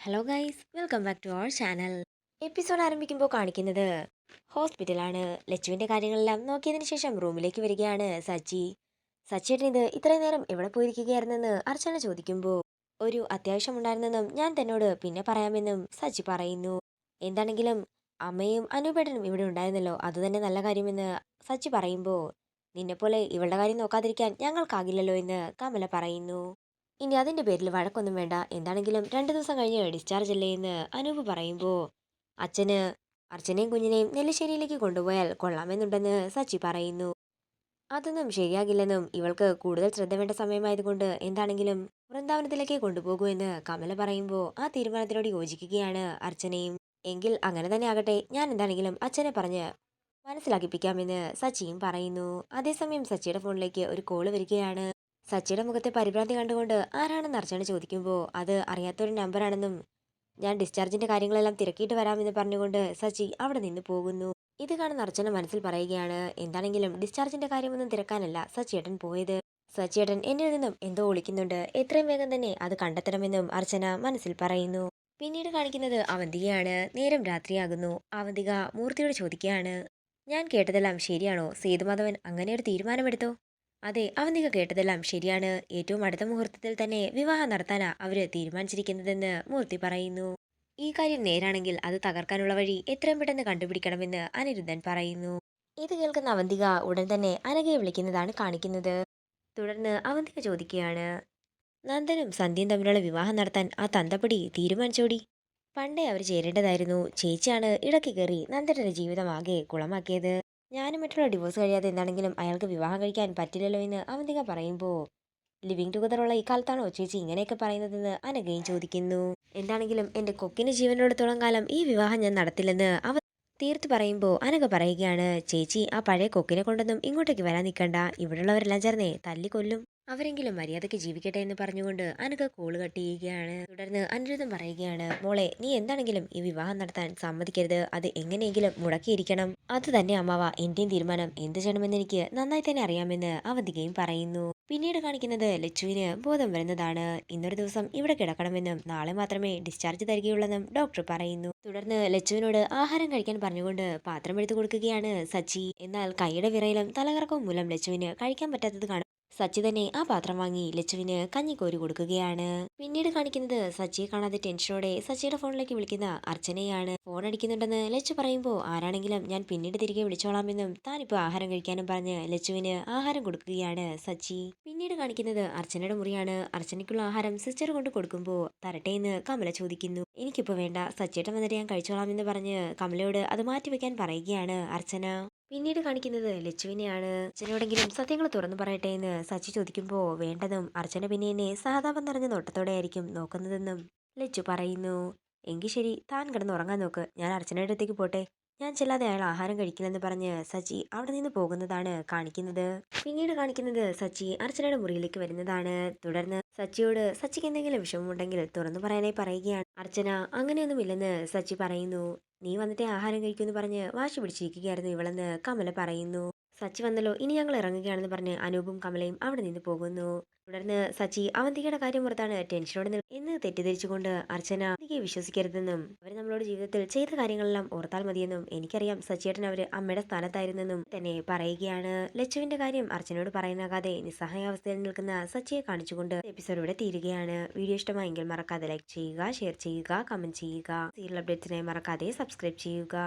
Hello guys, welcome back to our channel. Episode ആരംഭിക്കുമ്പോൾ കാണിക്കുന്നത് ഹോസ്പിറ്റലാണ്. ലച്ചുവിന്റെ കാര്യങ്ങളെല്ലാം നോക്കിയതിനു ശേഷം റൂമിലേക്ക് വരികയാണ് സച്ചി. സച്ചിയേട്ടൻ ഇത് ഇത്രയും നേരം എവിടെ പോയിരിക്കുകയായിരുന്നെന്ന് അർച്ചന ചോദിക്കുമ്പോൾ ഒരു അത്യാവശ്യം ഉണ്ടായിരുന്നെന്നും ഞാൻ തന്നോട് പിന്നെ പറയാമെന്നും സച്ചി പറയുന്നു. എന്താണെങ്കിലും അമ്മയും അനൂപേട്ടനും ഇവിടെ ഉണ്ടായിരുന്നല്ലോ, അതുതന്നെ നല്ല കാര്യമെന്ന് സച്ചി പറയുമ്പോൾ നിന്നെപ്പോലെ ഇവളുടെ കാര്യം നോക്കാതിരിക്കാൻ ഞങ്ങൾക്കാകില്ലല്ലോ എന്ന് കമല പറയുന്നു. ഇനി അതിന്റെ പേരിൽ വഴക്കൊന്നും വേണ്ട, എന്താണെങ്കിലും 2 ദിവസം കഴിഞ്ഞ് ഡിസ്ചാർജ് അല്ലേ എന്ന് അനൂപ് പറയുമ്പോൾ അച്ഛന് അർച്ചനയും കുഞ്ഞിനെയും നെല്ലിശ്ശേരിയിലേക്ക് കൊണ്ടുപോയാൽ കൊള്ളാമെന്നുണ്ടെന്ന് സച്ചി പറയുന്നു. അതൊന്നും ശരിയാകില്ലെന്നും ഇവൾക്ക് കൂടുതൽ ശ്രദ്ധ വേണ്ട സമയമായതുകൊണ്ട് എന്താണെങ്കിലും വൃന്ദാവനത്തിലേക്ക് കൊണ്ടുപോകൂ എന്ന് കമല പറയുമ്പോൾ ആ തീരുമാനത്തിനോട് യോജിക്കുകയാണ് അർച്ചനയും. എങ്കിൽ അങ്ങനെ തന്നെ ആകട്ടെ, ഞാൻ എന്താണെങ്കിലും അച്ഛനെ പറഞ്ഞ് മനസ്സിലാക്കിപ്പിക്കാമെന്ന് സച്ചിയും പറയുന്നു. അതേസമയം സച്ചിയുടെ ഫോണിലേക്ക് ഒരു കോള് വരികയാണ്. സച്ചിയുടെ മുഖത്തെ പരിഭ്രാന്തി കണ്ടുകൊണ്ട് ആരാണെന്ന് അർച്ചന ചോദിക്കുമ്പോൾ അത് അറിയാത്തൊരു നമ്പറാണെന്നും ഞാൻ ഡിസ്ചാർജിന്റെ കാര്യങ്ങളെല്ലാം തിരക്കിയിട്ട് വരാമെന്ന് പറഞ്ഞുകൊണ്ട് സച്ചി അവിടെ നിന്ന് പോകുന്നു. ഇത് കാണുന്ന അർച്ചന മനസ്സിൽ പറയുകയാണ്, എന്താണെങ്കിലും ഡിസ്ചാർജിന്റെ കാര്യമൊന്നും തിരക്കാനല്ല സച്ചിയേട്ടൻ പോയത്. സച്ചിയേട്ടൻ എന്നിൽ നിന്നും എന്തോ ഒളിക്കുന്നുണ്ട്, എത്രയും വേഗം തന്നെ അത് കണ്ടെത്തണമെന്നും അർച്ചന മനസ്സിൽ പറയുന്നു. പിന്നീട് കാണിക്കുന്നത് അവന്തികയാണ്. നേരം രാത്രിയാകുന്നു. അവന്തിക മൂർത്തിയോട് ചോദിക്കുകയാണ്, ഞാൻ കേട്ടതെല്ലാം ശരിയാണോ? സേതുമാധവൻ അങ്ങനെ ഒരു തീരുമാനമെടുത്തോ? അതെ, അവന്തിക കേട്ടതെല്ലാം ശരിയാണ്. ഏറ്റവും അടുത്ത മുഹൂർത്തത്തിൽ തന്നെ വിവാഹം നടത്താനാ അവര് തീരുമാനിച്ചിരിക്കുന്നതെന്ന് മൂർത്തി പറയുന്നു. ഈ കാര്യം നേരാണെങ്കിൽ അത് തകർക്കാനുള്ള വഴി എത്രയും പെട്ടെന്ന് കണ്ടുപിടിക്കണമെന്ന് അനിരുദ്ധൻ പറയുന്നു. ഇത് കേൾക്കുന്ന അവന്തിക ഉടൻ തന്നെ അനഘയെ വിളിക്കുന്നതാണ് കാണിക്കുന്നത്. തുടർന്ന് അവന്തിക ചോദിക്കുകയാണ്, നന്ദനും സന്ധ്യയും തമ്മിലുള്ള വിവാഹം നടത്താൻ ആ തന്തപ്പടി തീരുമാനിച്ചോടി? പണ്ടേ അവർ ചേരേണ്ടതായിരുന്നു. ചേച്ചിയാണ് ഇടയ്ക്ക് കയറി നന്ദന്റെ ജീവിതം ആകെ കുളമാക്കിയത്. ഞാനും മറ്റുള്ള ഡിവോഴ്സ് കഴിയാതെ എന്താണെങ്കിലും അയാൾക്ക് വിവാഹം കഴിക്കാൻ പറ്റില്ലല്ലോ എന്ന് അവന്തിക പറയുമ്പോൾ ലിവിങ് ടുഗദറുള്ള ഈ കാലത്താണോ ചേച്ചി ഇങ്ങനെയൊക്കെ പറയുന്നതെന്ന് അനഘയും ചോദിക്കുന്നു. എന്താണെങ്കിലും എന്റെ കൊക്കിന് ജീവനോടത്തോളം കാലം ഈ വിവാഹം ഞാൻ നടത്തില്ലെന്ന് അവ തീർത്ത് പറയുമ്പോൾ അനഘ പറയുകയാണ്, ചേച്ചി ആ പഴയ കൊക്കിനെ കൊണ്ടൊന്നും ഇങ്ങോട്ടേക്ക് വരാൻ നിൽക്കണ്ട. ഇവിടെയുള്ളവരെല്ലാം ചേർന്നേ തല്ലിക്കൊല്ലും. അവരെങ്കിലും മര്യാദയ്ക്ക് ജീവിക്കട്ടെ എന്ന് പറഞ്ഞുകൊണ്ട് അനഘ കോള് കട്ട് ചെയ്യുകയാണ്. തുടർന്ന് അനിരുദ്ധം പറയുകയാണ്, മോളെ നീ എന്താണെങ്കിലും ഈ വിവാഹം നടത്താൻ സമ്മതിക്കരുത്. അത് എങ്ങനെയെങ്കിലും മുടക്കിയിരിക്കണം. അത് തന്നെ അമ്മാവ എന്റെയും തീരുമാനം. എന്ത് ചെയ്യണമെന്ന് എനിക്ക് നന്നായി തന്നെ അറിയാമെന്ന് അവന്തികയും പറയുന്നു. പിന്നീട് കാണിക്കുന്നത് ലച്ചുവിന് ബോധം വരുന്നതാണ്. ഇന്നൊരു ദിവസം ഇവിടെ കിടക്കണമെന്നും നാളെ മാത്രമേ ഡിസ്ചാർജ് തരികയുള്ളെന്നും ഡോക്ടർ പറയുന്നു. തുടർന്ന് ലച്ചുവിനോട് ആഹാരം കഴിക്കാൻ പറഞ്ഞുകൊണ്ട് പാത്രം എടുത്തു കൊടുക്കുകയാണ് സച്ചി. എന്നാൽ കൈയുടെ വിറയലും തലകറക്കവും മൂലം ലച്ചുവിന് കഴിക്കാൻ പറ്റാത്തത് കാണും സച്ചി തന്നെ ആ പാത്രം വാങ്ങി ലച്ചുവിന് കഞ്ഞി കോരി കൊടുക്കുകയാണ്. പിന്നീട് കാണിക്കുന്നത് സച്ചിയെ കാണാതെ ടെൻഷനോടെ സച്ചിയുടെ ഫോണിലേക്ക് വിളിക്കുന്ന അർച്ചനയാണ്. ഫോൺ അടിക്കുന്നുണ്ടെന്ന് ലച്ചു പറയുമ്പോൾ ആരാണെങ്കിലും ഞാൻ പിന്നീട് തിരികെ വിളിച്ചോളാമെന്നും താനിപ്പോൾ ആഹാരം കഴിക്കാനും പറഞ്ഞ് ലച്ചുവിന് ആഹാരം കൊടുക്കുകയാണ് സച്ചി. പിന്നീട് കാണിക്കുന്നത് അർച്ചനയുടെ മുറിയാണ്. അർച്ചനയ്ക്കുള്ള ആഹാരം സിസ്റ്റർ കൊണ്ട് കൊടുക്കുമ്പോൾ തരട്ടെ എന്ന് കമല ചോദിക്കുന്നു. എനിക്കിപ്പോൾ വേണ്ട, സച്ചിയേട്ടൻ വന്നിട്ട് ഞാൻ കഴിച്ചോളാമെന്ന് പറഞ്ഞ് കമലയോട് അത് മാറ്റിവെക്കാൻ പറയുകയാണ് അർച്ചന. പിന്നീട് കാണിക്കുന്നത് ലച്ചുവിനെയാണ്. അച്ഛനോടെങ്കിലും സത്യങ്ങൾ തുറന്നു പറയട്ടെ എന്ന് സച്ചി ചോദിക്കുമ്പോൾ വേണ്ടതും അർച്ചന പിന്നെ എന്നെ സഹതാപം നിറഞ്ഞ നോട്ടത്തോടെ ആയിരിക്കും നോക്കുന്നതെന്നും ലച്ചു പറയുന്നു. എങ്കിൽ ശരി, താൻ കിടന്ന് ഉറങ്ങാൻ നോക്ക്, ഞാൻ അർച്ചനയുടെ അടുത്തേക്ക് പോട്ടെ. ഞാൻ ചെല്ലാതെ അയാൾ ആഹാരം കഴിക്കില്ലെന്ന് പറഞ്ഞ് സച്ചി അവിടെ നിന്ന് പോകുന്നതാണ് കാണിക്കുന്നത്. പിന്നീട് കാണിക്കുന്നത് സച്ചി അർച്ചനയുടെ മുറിയിലേക്ക് വരുന്നതാണ്. തുടർന്ന് സച്ചിയോട് സച്ചിക്ക് എന്തെങ്കിലും വിഷമമുണ്ടെങ്കിൽ തുറന്നു പറയാനായി പറയുകയാണ്. അർച്ചന അങ്ങനെയൊന്നുമില്ലെന്ന് സച്ചി പറയുന്നു. നീ വന്നിട്ട് ആഹാരം കഴിക്കുമെന്ന് പറഞ്ഞ് വാശി പിടിച്ചിരിക്കുകയായിരുന്നു ഇവളെന്ന് കമല പറയുന്നു. സച്ചി വന്നല്ലോ, ഇനി ഞങ്ങൾ ഇറങ്ങുകയാണെന്ന് പറഞ്ഞ് അനൂപും കമലയും അവിടെ നിന്ന് പോകുന്നു. തുടർന്ന് സച്ചി അവന്തികയുടെ കാര്യം ഓർത്താണ് ടെൻഷനോടെ എന്ന് തെറ്റിദ്ധരിച്ചുകൊണ്ട് അർച്ചന അവന്തികയെ വിശ്വസിക്കരുതെന്നും അവർ നമ്മളോട് ജീവിതത്തിൽ ചെയ്ത കാര്യങ്ങളെല്ലാം ഓർത്താൽ മതിയെന്നും എനിക്കറിയാം സച്ചിയേട്ടൻ അവര് അമ്മയുടെ സ്ഥാനത്തായിരുന്നെന്നും തന്നെ പറയുകയാണ്. ലച്ചുവിന്റെ കാര്യം അർച്ചനയോട് പറയാനാകാതെ നിസ്സഹായാവസ്ഥയിൽ നിൽക്കുന്ന സച്ചിയെ കാണിച്ചുകൊണ്ട് എപ്പിസോഡ് ഇവിടെ തീരുകയാണ്. വീഡിയോ ഇഷ്ടമായെങ്കിൽ മറക്കാതെ ലൈക്ക് ചെയ്യുക, ഷെയർ ചെയ്യുക, കമന്റ് ചെയ്യുക. സീരിയൽ അപ്ഡേറ്റ്സിനായി മറക്കാതെ സബ്സ്ക്രൈബ് ചെയ്യുക.